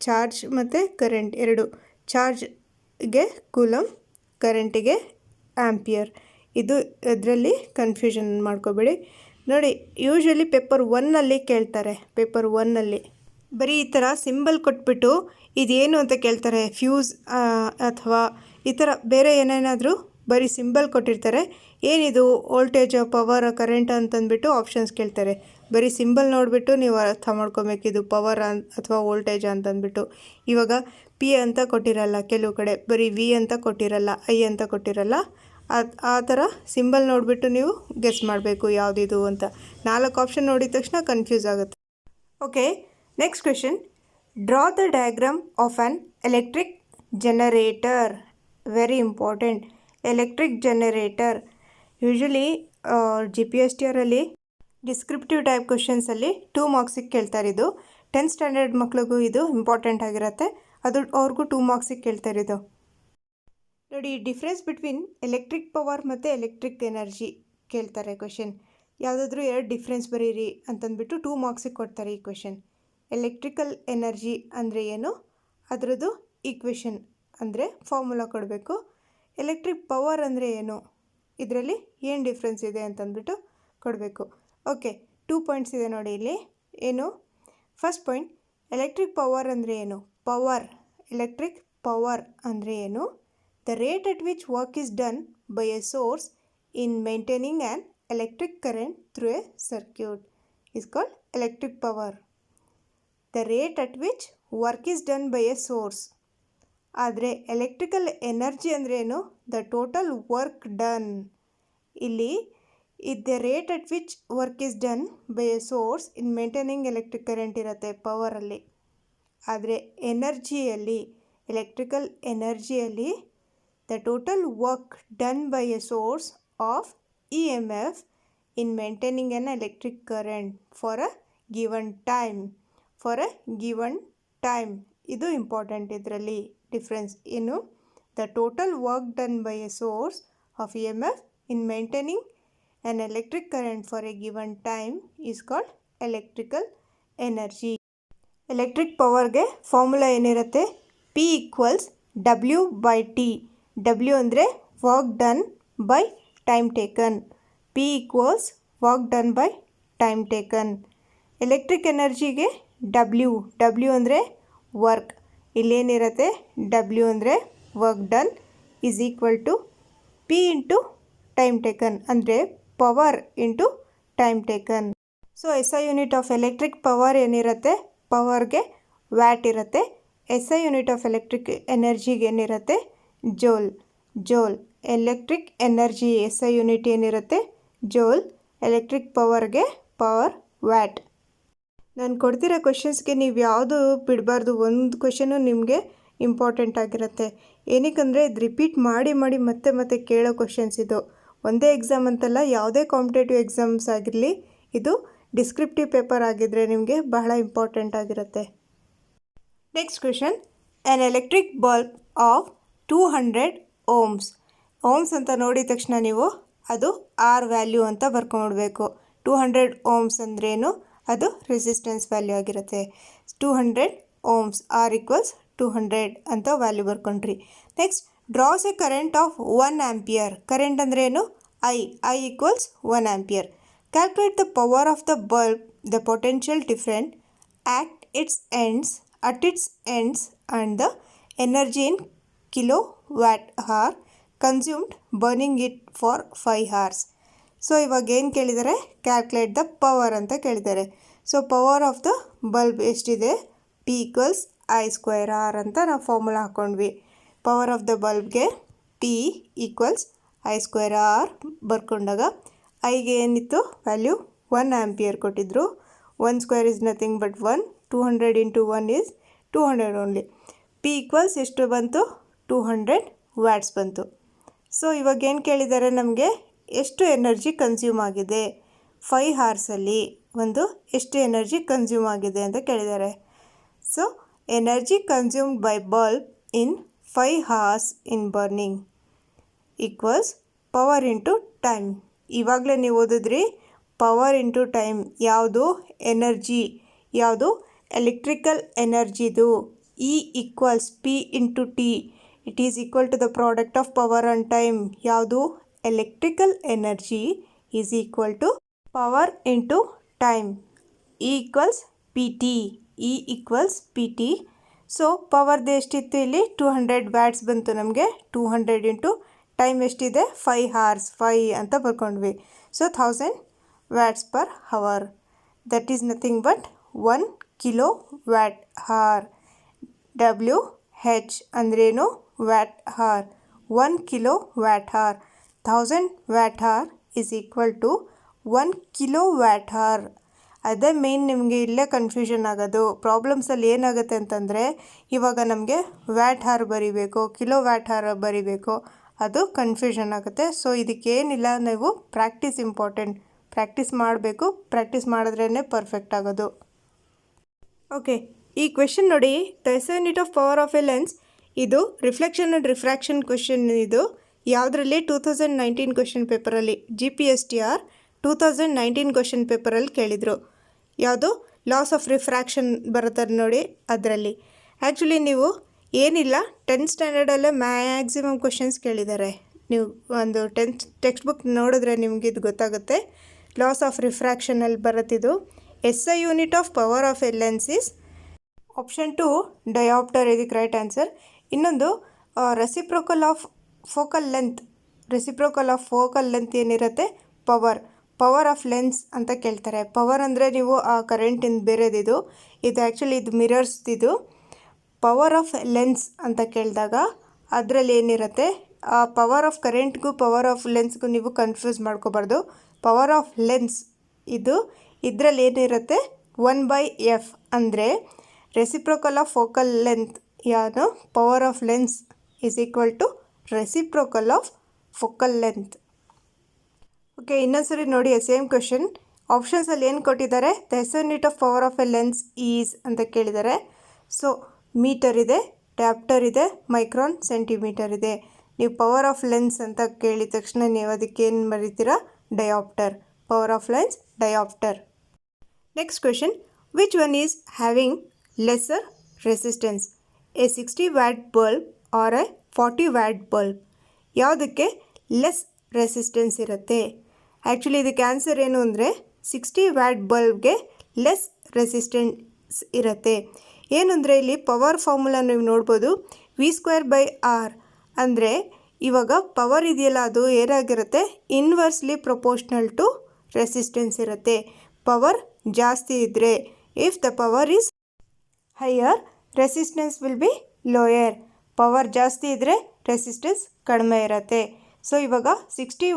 ಚಾರ್ಜ್ ಮತ್ತು ಕರೆಂಟ್ ಎರಡು. ಚಾರ್ಜ್ಗೆ ಕೂಲಮ್, ಕರೆಂಟಿಗೆ ಆಂಪಿಯರ್. ಇದು ಇದರಲ್ಲಿ ಕನ್ಫ್ಯೂಷನ್ ಮಾಡ್ಕೋಬೇಡಿ. ನೋಡಿ, ಯೂಶ್ವಲಿ ಪೇಪರ್ 1ನಲ್ಲಿ ಕೇಳ್ತಾರೆ. ಪೇಪರ್ 1ನಲ್ಲಿ ಬರೀ ಈ ಥರ ಸಿಂಬಲ್ ಕೊಟ್ಬಿಟ್ಟು ಇದೇನು ಅಂತ ಕೇಳ್ತಾರೆ. ಫ್ಯೂಸ್ ಅಥವಾ ಈ ಥರ ಬೇರೆ ಏನೇನಾದರೂ ಬರೀ ಸಿಂಬಲ್ ಕೊಟ್ಟಿರ್ತಾರೆ. ಏನಿದು ವೋಲ್ಟೇಜ್, ಪವರ್, ಕರೆಂಟ್ ಅಂತಂದ್ಬಿಟ್ಟು ಆಪ್ಷನ್ಸ್ ಕೇಳ್ತಾರೆ. ಬರೀ ಸಿಂಬಲ್ ನೋಡಿಬಿಟ್ಟು ನೀವು ಅರ್ಥ ಮಾಡ್ಕೊಬೇಕು ಇದು ಪವರ್ ಅಥವಾ ವೋಲ್ಟೇಜ್ ಅಂತಂದ್ಬಿಟ್ಟು. ಇವಾಗ P ಅಂತ ಕೊಟ್ಟಿರಲ್ಲ, ಕೆಲವು ಕಡೆ ಬರೀ V ಅಂತ ಕೊಟ್ಟಿರಲ್ಲ, I ಅಂತ ಕೊಟ್ಟಿರಲ್ಲ. ಆ ಥರ ಸಿಂಬಲ್ ನೋಡಿಬಿಟ್ಟು ನೀವು ಗೆಸ್ ಮಾಡಬೇಕು ಯಾವುದಿದು ಅಂತ. 4 ಆಪ್ಷನ್ ನೋಡಿದ ತಕ್ಷಣ ಕನ್ಫ್ಯೂಸ್ ಆಗುತ್ತೆ. Okay, next question. Draw the diagram of an electric generator. Very important. Electric generator usually GPSTRಲ್ಲಿ ಡಿಸ್ಕ್ರಿಪ್ಟಿವ್ ಟೈಪ್ ಕ್ವೆಶನ್ಸಲ್ಲಿ 2 ಮಾರ್ಕ್ಸಿಗೆ ಕೇಳ್ತಾರೆ. ಇದು 10th ಸ್ಟ್ಯಾಂಡರ್ಡ್ ಮಕ್ಳಿಗೂ ಇದು ಇಂಪಾರ್ಟೆಂಟ್ ಆಗಿರುತ್ತೆ. ಅದು ಅವ್ರಿಗೂ 2 ಮಾರ್ಕ್ಸಿಗೆ ಕೇಳ್ತಾರೆ ಇದು. ನೋಡಿ, ಡಿಫ್ರೆನ್ಸ್ ಬಿಟ್ವೀನ್ ಎಲೆಕ್ಟ್ರಿಕ್ ಪವರ್ ಮತ್ತು ಎಲೆಕ್ಟ್ರಿಕ್ ಎನರ್ಜಿ ಕೇಳ್ತಾರೆ ಕ್ವೆಶನ್. ಯಾವುದಾದ್ರೂ 2 ಡಿಫ್ರೆನ್ಸ್ ಬರೀರಿ ಅಂತಂದ್ಬಿಟ್ಟು 2 ಮಾರ್ಕ್ಸಿಗೆ ಕೊಡ್ತಾರೆ ಈ ಕ್ವೆಶನ್. ಎಲೆಕ್ಟ್ರಿಕಲ್ ಎನರ್ಜಿ ಅಂದರೆ ಏನು, ಅದರದ್ದು ಈಕ್ವೇಷನ್ ಅಂದರೆ ಫಾರ್ಮುಲಾ ಕೊಡಬೇಕು. ಎಲೆಕ್ಟ್ರಿಕ್ ಪವರ್ ಅಂದರೆ ಏನು, ಇದರಲ್ಲಿ ಏನು ಡಿಫ್ರೆನ್ಸ್ ಇದೆ ಅಂತಂದ್ಬಿಟ್ಟು ಕೊಡಬೇಕು. ಓಕೆ, 2 ಪಾಯಿಂಟ್ಸ್ ಇದೆ ನೋಡಿ ಇಲ್ಲಿ. ಏನು, ಫಸ್ಟ್ ಪಾಯಿಂಟ್, ಎಲೆಕ್ಟ್ರಿಕ್ ಪವರ್ ಅಂದರೆ ಏನು. ಎಲೆಕ್ಟ್ರಿಕ್ ಪವರ್ ಅಂದರೆ ಏನು, the rate at which work is done by a source in maintaining an electric current through a circuit is called electric power. The rate at which work is done by a source. ಆದರೆ electrical energy ಅಂದರೆ ಏನು, the total work done. ಇಲ್ಲಿ the rate at which work is done by A source in maintaining electric current ಇರುತ್ತೆ ಪವರಲ್ಲಿ. ಆದರೆ ಎನರ್ಜಿಯಲ್ಲಿ, electrical ಎನರ್ಜಿಯಲ್ಲಿ the total work done by a source of EMF in maintaining an electric current for a given time. ಇದು important. ಇದರಲ್ಲಿ difference ಏನು, the total work done by A source of EMF in maintaining an electric current for a given time is called electrical energy. Electric ಪವರ್ಗೆ formula ಏನಿರುತ್ತೆ, P = W/T. W ಅಂದರೆ work done by time taken. P = work done by time taken. Electric ಎನರ್ಜಿಗೆ W ಅಂದರೆ work. ಇಲ್ಲೇನಿರುತ್ತೆ, W ಅಂದರೆ work done is equal to P into time taken, ಅಂದರೆ power into time taken. So SI unit of electric power ಏನಿರುತ್ತೆ, ಪವರ್ಗೆ watt ಇರುತ್ತೆ. SI unit of electric ಎನರ್ಜಿಗೆ ಏನಿರುತ್ತೆ joule. Joule electric energy SI unit ಏನಿರುತ್ತೆ ಜೋಲ್. Electric ಪವರ್ಗೆ power watt. ನಾನು ಕೊಡ್ತಿರೋ ಕ್ವಶನ್ಸ್ಗೆ ನೀವು ಯಾವುದು ಬಿಡಬಾರ್ದು. ಒಂದು ಕ್ವಶನು ನಿಮಗೆ ಇಂಪಾರ್ಟೆಂಟ್ ಆಗಿರುತ್ತೆ. ಏನಕ್ಕಂದರೆ ಇದು ರಿಪೀಟ್ ಮಾಡಿ ಮಾಡಿ ಮತ್ತೆ ಮತ್ತೆ ಕೇಳೋ ಕ್ವಶನ್ಸ್ ಇದು. ಒಂದೇ ಎಕ್ಸಾಮ್ ಅಂತಲ್ಲ, ಯಾವುದೇ ಕಾಂಪಿಟೇಟಿವ್ ಎಕ್ಸಾಮ್ಸ್ ಆಗಿರಲಿ, ಇದು ಡಿಸ್ಕ್ರಿಪ್ಟಿವ್ ಪೇಪರ್ ಆಗಿದ್ದರೆ ನಿಮಗೆ ಬಹಳ ಇಂಪಾರ್ಟೆಂಟ್ ಆಗಿರುತ್ತೆ. Next question, an electric bulb of 200 ohms. Ohms ಅಂತ ನೋಡಿದ ತಕ್ಷಣ ನೀವು ಅದು ಆರ್ ವ್ಯಾಲ್ಯೂ ಅಂತ ಬರ್ಕೊಂಡ್ಬಿಡ್ಬೇಕು. 200 ohms ಅಂದ್ರೇನು, ಅದು ರೆಸಿಸ್ಟೆನ್ಸ್ ವ್ಯಾಲ್ಯೂ ಆಗಿರುತ್ತೆ. 200 ohms, ಆರ್ ಈಕ್ವಲ್ಸ್ 200 ಅಂತ ವ್ಯಾಲ್ಯೂ ಬರ್ಕೊಂಡ್ರಿ. Next, draws a current of 1 ampere. Current ಅಂದ್ರೇನು I equals 1 ampere. Calculate the power of the bulb, the potential different at its ends and the energy in kilowatt hour consumed burning it for 5 hours. So ಇವಾಗ ಏನು ಕೇಳಿದ್ದಾರೆ, calculate the power ಅಂತ ಕೇಳಿದ್ದಾರೆ. So power of the bulb ಎಷ್ಟಿದೆ, P equals I²R ಅಂತ ನಾವು formula ಹಾಕ್ಕೊಂಡ್ವಿ. Power of the ಬಲ್ಬ್ಗೆ P ಈಕ್ವಲ್ಸ್ I²R ಬರ್ಕೊಂಡಾಗ ಐಗೆ ಏನಿತ್ತು ವ್ಯಾಲ್ಯೂ 1 ಆಂಪಿಯರ್ ಕೊಟ್ಟಿದ್ರು. 1 square is nothing but 1. 200 into 1 is 200 only. P equals ಎಷ್ಟು ಬಂತು, 200 ವ್ಯಾಟ್ಸ್ ಬಂತು. ಸೊ ಇವಾಗ ಏನು ಕೇಳಿದ್ದಾರೆ, ನಮಗೆ ಎಷ್ಟು ಎನರ್ಜಿ ಕನ್ಸ್ಯೂಮ್ ಆಗಿದೆ 5 hours ಒಂದು ಎಷ್ಟು ಎನರ್ಜಿ ಕನ್ಸ್ಯೂಮ್ ಆಗಿದೆ ಅಂತ ಕೇಳಿದ್ದಾರೆ. So energy consumed by bulb in 5 hours in burning equals power into time. ಇವಾಗಲೇ ನೀವು ಓದಿದ್ರಿ ಪವರ್ ಇಂಟು ಟೈಮ್. ಯಾವುದು ಎನರ್ಜಿ, ಯಾವುದು ಎಲೆಕ್ಟ್ರಿಕಲ್ ಎನರ್ಜಿದು. E equals P into T. It is equal to the product of power and time. ಯಾವುದು electrical energy is equal to power into time. E equals PT. E equals PT. So ಪವರ್ದು ಎಷ್ಟಿತ್ತು ಇಲ್ಲಿ 200 watts ಬಂತು ನಮಗೆ. 200 into time ಎಷ್ಟಿದೆ 5 hours, 5 ಅಂತ ಬರ್ಕೊಂಡ್ವಿ. So 1000 watts per hour. That is nothing but 1 kilowatt hour. WH ಅಂದ್ರೇನು watt hour. 1 kilowatt hour. 1000 watt hour is equal to 1 kilowatt hour. ಅದೇ ಮೇನ್ ನಿಮಗೆ ಇಲ್ಲೇ ಕನ್ಫ್ಯೂಷನ್ ಆಗೋದು. ಪ್ರಾಬ್ಲಮ್ಸಲ್ಲಿ ಏನಾಗುತ್ತೆ ಅಂತಂದರೆ, ಇವಾಗ ನಮಗೆ ವ್ಯಾಟ್ ಹಾರ್ ಬರೀಬೇಕು, ಕಿಲೋ ವ್ಯಾಟ್ ಹಾರ್ ಬರೀಬೇಕು, ಅದು ಕನ್ಫ್ಯೂಷನ್ ಆಗುತ್ತೆ. ಸೊ ಇದಕ್ಕೇನಿಲ್ಲ, ನೀವು ಪ್ರಾಕ್ಟೀಸ್ ಇಂಪಾರ್ಟೆಂಟ್. ಪ್ರಾಕ್ಟೀಸ್ ಮಾಡಬೇಕು. ಪ್ರಾಕ್ಟೀಸ್ ಮಾಡಿದ್ರೇ ಪರ್ಫೆಕ್ಟ್ ಆಗೋದು. ಓಕೆ, ಈ ಕ್ವೆಶನ್ ನೋಡಿ, the SI unit of power of a lens. ಇದು ರಿಫ್ಲೆಕ್ಷನ್ ಆ್ಯಂಡ್ ರಿಫ್ರಾಕ್ಷನ್ ಕ್ವೆಶನ್. ಇದು ಯಾವುದರಲ್ಲಿ 2019 ಕ್ವೆಶನ್ ಪೇಪರಲ್ಲಿ, GPSTR 2019 ಕ್ವೆಶನ್ ಪೇಪರಲ್ಲಿ ಕೇಳಿದರು. ಯಾವುದು ಲಾಸ್ ಆಫ್ ರಿಫ್ರಾಕ್ಷನ್ ಬರುತ್ತಾರೆ ನೋಡಿ, ಅದರಲ್ಲಿ. ಆ್ಯಕ್ಚುಲಿ ನೀವು ಏನಿಲ್ಲ, 10th ಸ್ಟ್ಯಾಂಡರ್ಡಲ್ಲೇ ಮ್ಯಾಕ್ಸಿಮಮ್ ಕ್ವೆಶನ್ಸ್ ಕೇಳಿದ್ದಾರೆ. ನೀವು ಒಂದು 10th ಟೆಕ್ಸ್ಟ್ ಬುಕ್ ನೋಡಿದ್ರೆ ನಿಮಗೆ ಇದು ಗೊತ್ತಾಗುತ್ತೆ. ಲಾಸ್ ಆಫ್ ರಿಫ್ರಾಕ್ಷನಲ್ಲಿ ಬರುತ್ತಿದ್ದು. SI unit of power of a lens is option 2 dioptre. ಇದಕ್ಕೆ ರೈಟ್ ಆನ್ಸರ್. ಇನ್ನೊಂದು reciprocal of focal length. Reciprocal of focal length ಏನಿರುತ್ತೆ ಪವರ್ ಆಫ್ ಲೆನ್ಸ್ ಅಂತ ಕೇಳ್ತಾರೆ. ಪವರ್ ಅಂದರೆ ನೀವು ಆ ಕರೆಂಟಿಂದ ಬೇರೆದಿದು. ಇದು ಆ್ಯಕ್ಚುಲಿ ಇದು ಮಿರರ್ಸ್ದಿದು. ಪವರ್ ಆಫ್ ಲೆನ್ಸ್ ಅಂತ ಕೇಳಿದಾಗ ಅದರಲ್ಲಿ ಏನಿರುತ್ತೆ, ಆ ಪವರ್ ಆಫ್ ಕರೆಂಟ್ಗೂ ಪವರ್ ಆಫ್ ಲೆನ್ಸ್ಗೂ ನೀವು ಕನ್ಫ್ಯೂಸ್ ಮಾಡ್ಕೋಬಾರ್ದು. ಪವರ್ ಆಫ್ ಲೆನ್ಸ್ ಇದು, ಇದರಲ್ಲಿ ಏನಿರುತ್ತೆ 1/f ಅಂದರೆ ರೆಸಿಪ್ರೋಕಲ್ ಆಫ್ ಫೋಕಲ್ ಲೆಂತ್. ಯಾನು power of lens is equal to reciprocal of focal length. Okay, ಇನ್ನೊಂದ್ಸರಿ ನೋಡಿ ಸೇಮ್ ಕ್ವೆಶನ್. ಆಪ್ಷನ್ಸಲ್ಲಿ ಏನು ಕೊಟ್ಟಿದ್ದಾರೆ, the SI unit of power of a lens is ಅಂತ ಕೇಳಿದ್ದಾರೆ. ಸೊ ಮೀಟರ್ ಇದೆ, ಡಯಾಪ್ಟರ್ ಇದೆ, ಮೈಕ್ರಾನ್, ಸೆಂಟಿಮೀಟರ್ ಇದೆ. ನೀವು ಪವರ್ ಆಫ್ ಲೆನ್ಸ್ ಅಂತ ಕೇಳಿದ ತಕ್ಷಣ ನೀವು ಅದಕ್ಕೇನು ಬರೀತೀರಾ, dioptre. Power of lens dioptre. Next question, which one is having lesser resistance, a 60 watt bulb or a 40 watt bulb. ಯಾವುದಕ್ಕೆ ಲೆಸ್ ರೆಸಿಸ್ಟೆನ್ಸ್ ಇರುತ್ತೆ? ಆ್ಯಕ್ಚುಲಿ ಇದಕ್ಕೆ ಆನ್ಸರ್ ಏನು ಅಂದರೆ 60 watt ಬಲ್ಬ್ಗೆ ಲೆಸ್ ರೆಸಿಸ್ಟೆನ್ಸ್ ಇರುತ್ತೆ. ಏನು ಅಂದರೆ ಇಲ್ಲಿ ಪವರ್ ಫಾರ್ಮುಲಾ ನೀವು ನೋಡ್ಬೋದು, V²/R. ಅಂದರೆ ಇವಾಗ ಪವರ್ ಇದೆಯಲ್ಲ, ಅದು ಏನಾಗಿರುತ್ತೆ, ಇನ್ವರ್ಸ್ಲಿ ಪ್ರಪೋರ್ಷ್ನಲ್ ಟು ರೆಸಿಸ್ಟೆನ್ಸ್ ಇರುತ್ತೆ. ಪವರ್ ಜಾಸ್ತಿ ಇದ್ದರೆ, if the power is higher resistance will be lower. Power ಜಾಸ್ತಿ ಇದ್ದರೆ ರೆಸಿಸ್ಟೆನ್ಸ್ ಕಡಿಮೆ ಇರುತ್ತೆ. ಸೊ ಇವಾಗ 60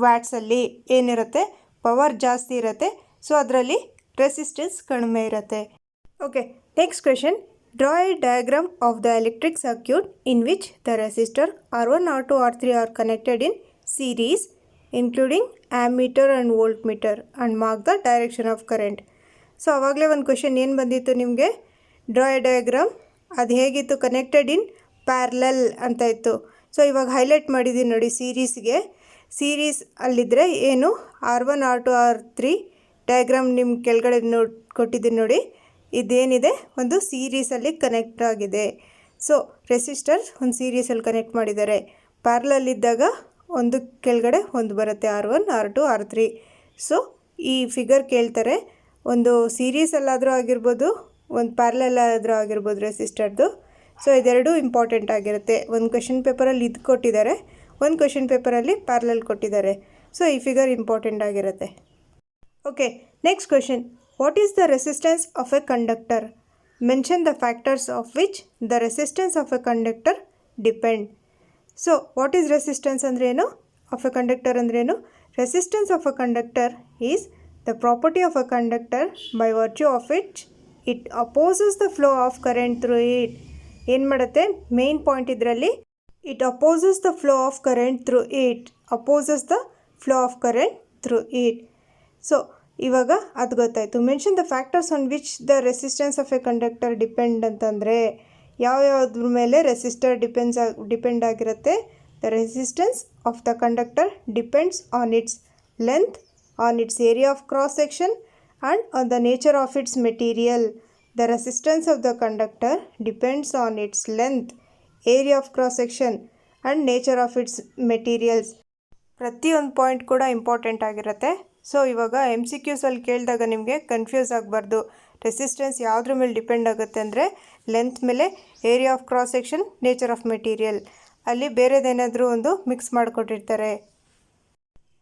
ವ್ಯಾಟ್ಸಲ್ಲಿ ಏನಿರುತ್ತೆ, ಪವರ್ ಜಾಸ್ತಿ ಇರುತ್ತೆ. ಸೊ ಅದರಲ್ಲಿ ರೆಸಿಸ್ಟೆನ್ಸ್ ಕಡಿಮೆ ಇರುತ್ತೆ. Okay, next question. Draw a diagram of the electric circuit in which the resistor R1, R2, R3 are connected in series including ammeter and voltmeter and mark the direction of current. So ಆವಾಗಲೇ ಒಂದು question ಏನು ಬಂದಿತ್ತು ನಿಮಗೆ, draw a diagram, ಅದು ಹೇಗಿತ್ತು, connected in parallel ಅಂತ ಇತ್ತು. So ಇವಾಗ ಹೈಲೈಟ್ ಮಾಡಿದ್ದೀನಿ ನೋಡಿ, ಸೀರೀಸ್ ಅಲ್ಲಿದ್ದರೆ ಏನು, R1, R2, R3 ಡಯಾಗ್ರಾಮ್ ನಿಮ್ಮ ಕೆಳಗಡೆ ಕೊಟ್ಟಿದ್ದೀನಿ ನೋಡಿ. ಇದೇನಿದೆ, ಒಂದು ಸೀರೀಸಲ್ಲಿ ಕನೆಕ್ಟ್ ಆಗಿದೆ. ಸೊ ರೆಸಿಸ್ಟರ್ಸ್ ಒಂದು ಸೀರೀಸಲ್ಲಿ ಕನೆಕ್ಟ್ ಮಾಡಿದ್ದಾರೆ. ಪ್ಯಾರಲಲ್ ಇದ್ದಾಗ ಒಂದು ಕೆಳಗಡೆ ಒಂದು ಬರುತ್ತೆ, R1, R2, R3. ಸೊ ಈ ಫಿಗರ್ ಕೇಳ್ತಾರೆ, ಒಂದು ಸೀರೀಸಲ್ಲಾದರೂ ಆಗಿರ್ಬೋದು, ಒಂದು ಪ್ಯಾರಲಲ್ ಆದರೂ ಆಗಿರ್ಬೋದು ರೆಸಿಸ್ಟರ್ದು. ಸೊ ಇದೆರಡೂ ಇಂಪಾರ್ಟೆಂಟ್ ಆಗಿರುತ್ತೆ. ಒಂದು ಕ್ವೆಶನ್ ಪೇಪರಲ್ಲಿ ಇದು ಕೊಟ್ಟಿದ್ದಾರೆ, ಒಂದು ಕ್ವೆಶನ್ ಪೇಪರಲ್ಲಿ ಪ್ಯಾರಲಲ್ ಕೊಟ್ಟಿದ್ದಾರೆ. ಸೊ ಈ ಫಿಗರ್ ಇಂಪಾರ್ಟೆಂಟ್ ಆಗಿರುತ್ತೆ. Okay, next question. What is the resistance of a conductor? Mention the factors of which the resistance of a conductor depend. So what is resistance ಅಂದ್ರೇನು, of a conductor ಅಂದ್ರೇನು? Resistance of a conductor is the property of a conductor by virtue of which it opposes the flow of current through it. ಏನು ಮಾಡುತ್ತೆ, main point ಇದರಲ್ಲಿ, it opposes the flow of current through it, opposes the flow of current through it. So ಇವಾಗ ಅದು ಗೊತ್ತಾಯಿತು. Mention the factors on which the resistance of a conductor depend ಅಂತಂದರೆ ಯಾವ್ಯಾವ್ದ್ರ ಮೇಲೆ resistor depend ಆಗಿರುತ್ತೆ. The resistance of the conductor depends on its length, on its area of cross section and on the nature of its material. The resistance of the conductor depends on its length, area of cross section and nature of its materials. ಪ್ರತಿಯೊಂದು point ಕೂಡ important ಆಗಿರುತ್ತೆ. So ಇವಾಗ MCQಸಲ್ಲಿ ಕೇಳಿದಾಗ ನಿಮಗೆ confuse ಆಗಬಾರ್ದು. Resistance ಯಾವುದ್ರ ಮೇಲೆ depend ಆಗುತ್ತೆ ಅಂದರೆ ಲೆಂತ್ ಮೇಲೆ, area of cross section, nature of material. ಅಲ್ಲಿ ಬೇರೆದೇನಾದರೂ ಒಂದು ಮಿಕ್ಸ್ ಮಾಡಿಕೊಟ್ಟಿರ್ತಾರೆ.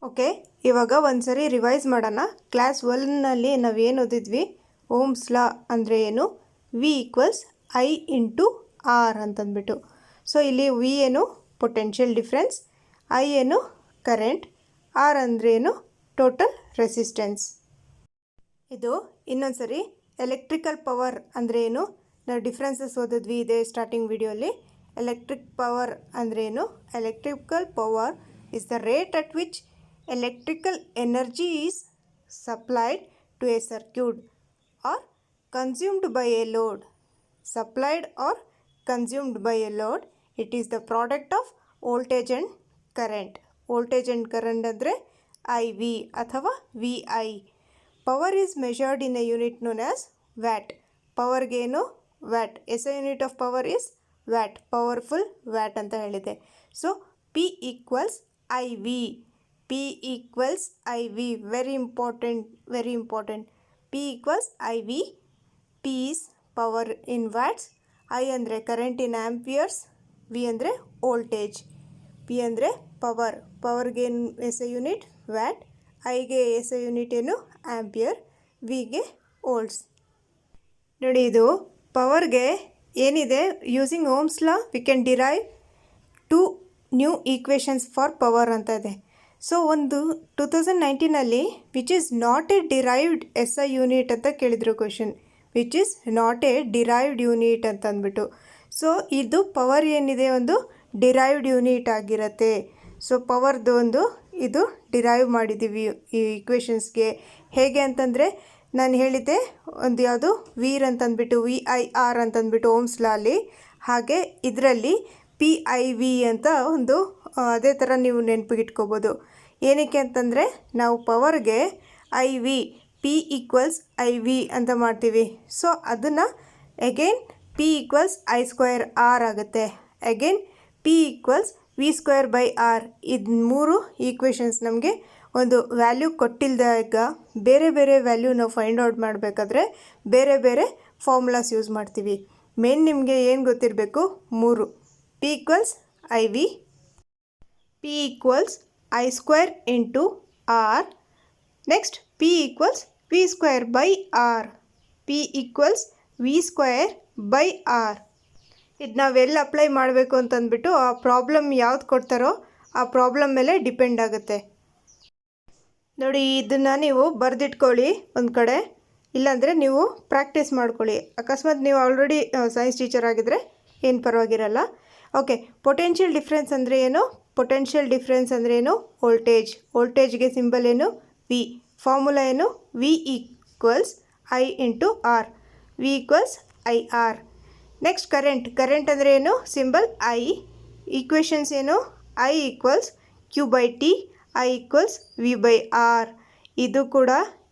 ಓಕೆ, ಇವಾಗ ಒಂದು ಸರಿ ರಿವೈಸ್ ಮಾಡೋಣ. ಕ್ಲಾಸ್ 1ನಲ್ಲಿ ನಾವೇನು ಓದಿದ್ವಿ, ಓಮ್ಸ್ ಲಾ ಅಂದರೆ ಏನು, V = I × R ಅಂತಂದ್ಬಿಟ್ಟು. ಸೊ ಇಲ್ಲಿ V ಏನು ಪೊಟೆನ್ಷಿಯಲ್ ಡಿಫ್ರೆನ್ಸ್, I ಏನು ಕರೆಂಟ್, R ಅಂದರೆ ಏನು ಟೋಟಲ್ ರೆಸಿಸ್ಟೆನ್ಸ್. ಇದು ಇನ್ನೊಂದು ಸರಿ ಎಲೆಕ್ಟ್ರಿಕಲ್ ಪವರ್ ಅಂದರೆ ಏನು, ನಾವು ಡಿಫ್ರೆನ್ಸಸ್ ಓದಿದ್ವಿ ಇದೆ ಸ್ಟಾರ್ಟಿಂಗ್ ವಿಡಿಯೋಲಿ. ಎಲೆಕ್ಟ್ರಿಕ್ ಪವರ್ ಅಂದರೆ ಏನು, electrical power is the rate at which electrical energy is supplied to a circuit or consumed by a load. Supplied or consumed by a load, it is the product of voltage and current. Voltage and current ಅಂದರೆ IV ಅಥವಾ VI. Power is measured in a unit known as watt. ಪವರ್ಗೇನು watt, SI unit of power is watt, powerful watt ಅಂತ ಹೇಳಿದೆ. So P = IV. P = IV, very important. P = IV. P is power in watts, I ಅಂದರೆ current in amperes, V ಅಂದರೆ voltage. P ಅಂದರೆ ಪವರ್ಗೆ SI unit watt, ಐಗೆ SI unit ಏನು ampere, ವಿಗೆ volts. ನೋಡಿ, ಇದು ಪವರ್ಗೆ ಏನಿದೆ, using Ohm's law we can derive 2 new equations for power ಅಂತ ಇದೆ. ಸೊ ಒಂದು 2019ನಲ್ಲಿ which is not a derived SI unit ಅಂತ ಕೇಳಿದ್ರು question, which is not a derived unit ಅಂತ ಅಂದ್ಬಿಟ್ಟು. ಸೊ ಇದು ಪವರ್ ಏನಿದೆ ಒಂದು ಡಿರೈವ್ಡ್ ಯೂನಿಟ್ ಆಗಿರುತ್ತೆ. ಸೊ ಪವರ್ದು ಒಂದು ಇದು ಡಿರೈವ್ ಮಾಡಿದ್ದೀವಿ ಈ ಈಕ್ವೇಷನ್ಸ್ಗೆ. ಹೇಗೆ ಅಂತಂದರೆ ನಾನು ಹೇಳಿದ್ದೆ, ಒಂದು ಯಾವುದು ವೀರ್ ಅಂತಂದ್ಬಿಟ್ಟು VIR ಅಂತಂದ್ಬಿಟ್ಟು ಓಮ್ಸ್ ಲಾ ಅಲ್ಲಿ, ಹಾಗೆ ಇದರಲ್ಲಿ PIV ಅಂತ ಒಂದು ಅದೇ ಥರ ನೀವು ನೆನಪಿಗಿಟ್ಕೋಬೋದು. ಏನಕ್ಕೆ ಅಂತಂದರೆ ನಾವು ಪವರ್ಗೆ IV, P = IV ಅಂತ ಮಾಡ್ತೀವಿ. ಸೊ ಅದನ್ನು ಅಗೇನ್ P = I²R ಆಗುತ್ತೆ. Again P = V²/R. ಇದು 3 ಈಕ್ವೇಷನ್ಸ್ ನಮಗೆ ಒಂದು ವ್ಯಾಲ್ಯೂ ಕೊಟ್ಟಿಲ್ದಾಗ ಬೇರೆ ಬೇರೆ ವ್ಯಾಲ್ಯೂ ನಾವು ಫೈಂಡ್ ಔಟ್ ಮಾಡಬೇಕಾದ್ರೆ ಬೇರೆ ಬೇರೆ ಫಾರ್ಮುಲಾಸ್ ಯೂಸ್ ಮಾಡ್ತೀವಿ. ಮೇನ್ ನಿಮಗೆ ಏನು ಗೊತ್ತಿರಬೇಕು, 3. P = IV, P = I² × R. Next P = V²/R. P = V² by R. ಇದು ನಾವೆಲ್ಲಿ ಅಪ್ಲೈ ಮಾಡಬೇಕು ಅಂತಂದ್ಬಿಟ್ಟು ಆ ಪ್ರಾಬ್ಲಮ್ ಯಾವ್ದು ಕೊಡ್ತಾರೋ ಆ ಪ್ರಾಬ್ಲಮ್ ಮೇಲೆ ಡಿಪೆಂಡ್ ಆಗುತ್ತೆ. ನೋಡಿ, ಇದನ್ನು ನೀವು ಬರೆದಿಟ್ಕೊಳ್ಳಿ ಒಂದು ಕಡೆ, ಇಲ್ಲಾಂದರೆ ನೀವು ಪ್ರಾಕ್ಟೀಸ್ ಮಾಡ್ಕೊಳ್ಳಿ. ಅಕಸ್ಮಾತ್ ನೀವು ಆಲ್ರೆಡಿ ಸೈನ್ಸ್ ಟೀಚರ್ ಆಗಿದ್ದರೆ ಏನು ಪರವಾಗಿರಲ್ಲ. ಓಕೆ, ಪೊಟೆನ್ಷಿಯಲ್ ಡಿಫ್ರೆನ್ಸ್ ಅಂದರೆ ಏನು? ಪೊಟೆನ್ಷಿಯಲ್ ಡಿಫ್ರೆನ್ಸ್ ಅಂದರೆ ಏನು? ವೋಲ್ಟೇಜ್ಗೆ ಸಿಂಬಲ್ ಏನು? ವಿ. ಫಾರ್ಮುಲಾ ಏನು? V equals I into R. V equals I R. Next current ಅಂದರೆ ಏನು? Symbol I. ಈಕ್ವೇಷನ್ಸ್ ಏನು? I equals Q by T, I equals V by R. ಇದು ಕೂಡ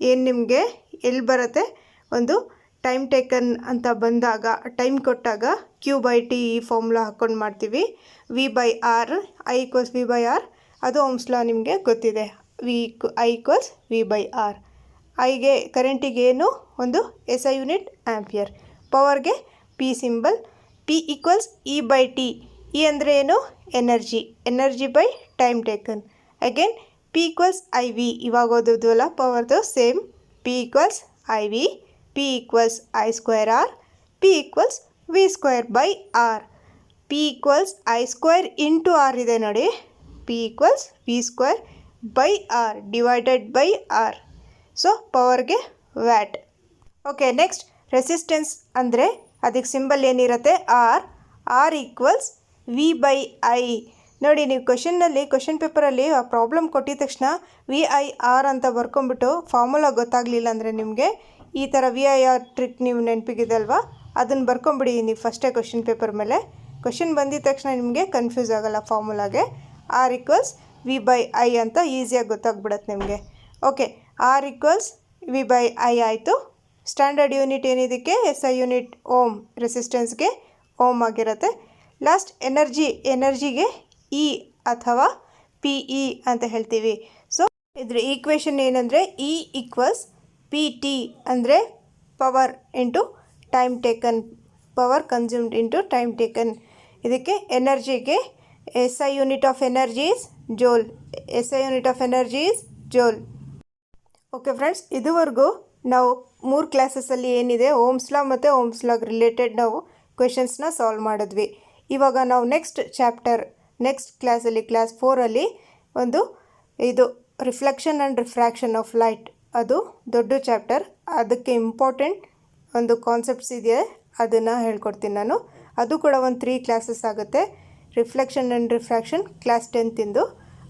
ಏನು ನಿಮಗೆ ಎಲ್ಲಿ ಬರುತ್ತೆ? ಒಂದು ಟೈಮ್ ಟೇಕನ್ ಅಂತ ಬಂದಾಗ, ಟೈಮ್ ಕೊಟ್ಟಾಗ ಕ್ಯೂ ಬೈ ಟಿ ಈ ಫಾರ್ಮುಲಾ ಹಾಕ್ಕೊಂಡು ಮಾಡ್ತೀವಿ. V by R, I equals V by R, ಅದು ಓಮ್ಸ್ ಲಾ ನಿಮಗೆ ಗೊತ್ತಿದೆ. I equals V by R. ಐಗೆ ಕರೆಂಟಿಗೆ ಏನು? ಒಂದು ಎಸ್ ಐ ಯೂನಿಟ್ ಆ್ಯಂಪಿಯರ್. ಪವರ್ಗೆ P symbol. P equals E by T. E ಅಂದರೆ ಏನು? Energy by time taken. Again P equals I V. ಇವಾಗ ಓದೋದ್ವಲ್ಲ ಪವರ್ದು same. P equals I V. P equals I square R. P equals V square by R. P equals I square into R ಇದೆ ನೋಡಿ. P equals V square by R divided by R. So ಪವರ್ಗೆ watt. Okay, next resistance ಅಂದರೆ ಅದಕ್ಕೆ symbol ಏನಿರುತ್ತೆ? R. R equals V by I. ನೋಡಿ, ನೀವು question ಪೇಪರಲ್ಲಿ ಆ ಪ್ರಾಬ್ಲಮ್ ಕೊಟ್ಟಿದ ತಕ್ಷಣ ವಿ ಐ ಆರ್ ಅಂತ ಬರ್ಕೊಂಬಿಟ್ಟು ಫಾರ್ಮುಲಾ ಗೊತ್ತಾಗಲಿಲ್ಲ ಅಂದರೆ ನಿಮಗೆ ಈ ಥರ ವಿ ಐ ಆರ್ ಟ್ರಿಕ್ ನೀವು ನೆನಪಿಗಿದೆ ಅಲ್ವಾ, ಅದನ್ನು ಬರ್ಕೊಂಬಿಡಿ ನೀವು ಫಸ್ಟೇ ಕ್ವಶನ್ ಪೇಪರ್ ಮೇಲೆ. ಕ್ವಶನ್ ಬಂದಿದ ತಕ್ಷಣ ನಿಮಗೆ ಕನ್ಫ್ಯೂಸ್ ಆಗೋಲ್ಲ ಫಾರ್ಮುಲಾಗೆ. R equals V by I ಅಂತ ಈಸಿಯಾಗಿ ಗೊತ್ತಾಗ್ಬಿಡತ್ತೆ ನಿಮಗೆ. Okay, R equals V by I ಆಯಿತು. ಸ್ಟ್ಯಾಂಡರ್ಡ್ ಯೂನಿಟ್ ಏನಿದಕ್ಕೆ? S I unit ohm. ರೆಸಿಸ್ಟೆನ್ಸ್ಗೆ ಓಮ್ ಆಗಿರುತ್ತೆ. ಲಾಸ್ಟ್ ಎನರ್ಜಿಗೆ ಇ ಅಥವಾ ಪಿ ಇ ಅಂತ ಹೇಳ್ತೀವಿ. ಸೊ ಇದ್ರ ಈಕ್ವೇಷನ್ ಏನಂದರೆ ಇ ಈಕ್ವಲ್ಸ್ ಪಿ ಟಿ ಅಂದರೆ power into time taken, power consumed into time taken. ಇದಕ್ಕೆ ಎನರ್ಜಿಗೆ S I unit of energy is joule. S I unit of energy is joule. Okay friends, ಇದುವರೆಗೂ ನಾವು 3 ಕ್ಲಾಸಸಲ್ಲಿ ಏನಿದೆ Ohm's law ಮತ್ತು Ohm's log related ನಾವು ಕ್ವೆಶನ್ಸ್ನ solve ಮಾಡಿದ್ವಿ. ಇವಾಗ ನಾವು ನೆಕ್ಸ್ಟ್ ಕ್ಲಾಸಲ್ಲಿ ಕ್ಲಾಸ್ 4ಅಲ್ಲಿ ಇದು reflection and refraction of light, ಅದು ದೊಡ್ಡ ಚಾಪ್ಟರ್. ಅದಕ್ಕೆ ಇಂಪಾರ್ಟೆಂಟ್ ಒಂದು ಕಾನ್ಸೆಪ್ಟ್ಸ್ ಇದೆ, ಅದನ್ನು ಹೇಳ್ಕೊಡ್ತೀನಿ ನಾನು. ಅದು ಕೂಡ ಒಂದು 3 ಕ್ಲಾಸಸ್ ಆಗುತ್ತೆ. Reflection and refraction class 10th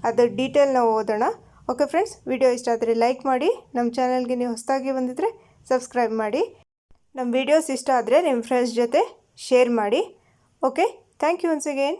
ಅದರ ಡೀಟೇಲ್ ನಾವು ಓದೋಣ. ಓಕೆ ಫ್ರೆಂಡ್ಸ್, ವಿಡಿಯೋ ಇಷ್ಟ ಆದರೆ ಲೈಕ್ ಮಾಡಿ. ನಮ್ಮ ಚಾನಲ್ಗೆ ನೀವು ಹೊಸದಾಗಿ ಬಂದಿದ್ದರೆ ಸಬ್ಸ್ಕ್ರೈಬ್ ಮಾಡಿ. ನಮ್ಮ ವಿಡಿಯೋಸ್ ಇಷ್ಟ ಆದರೆ ನಿಮ್ಮ ಫ್ರೆಂಡ್ಸ್ ಜೊತೆ ಶೇರ್ ಮಾಡಿ. Okay, thank you once again.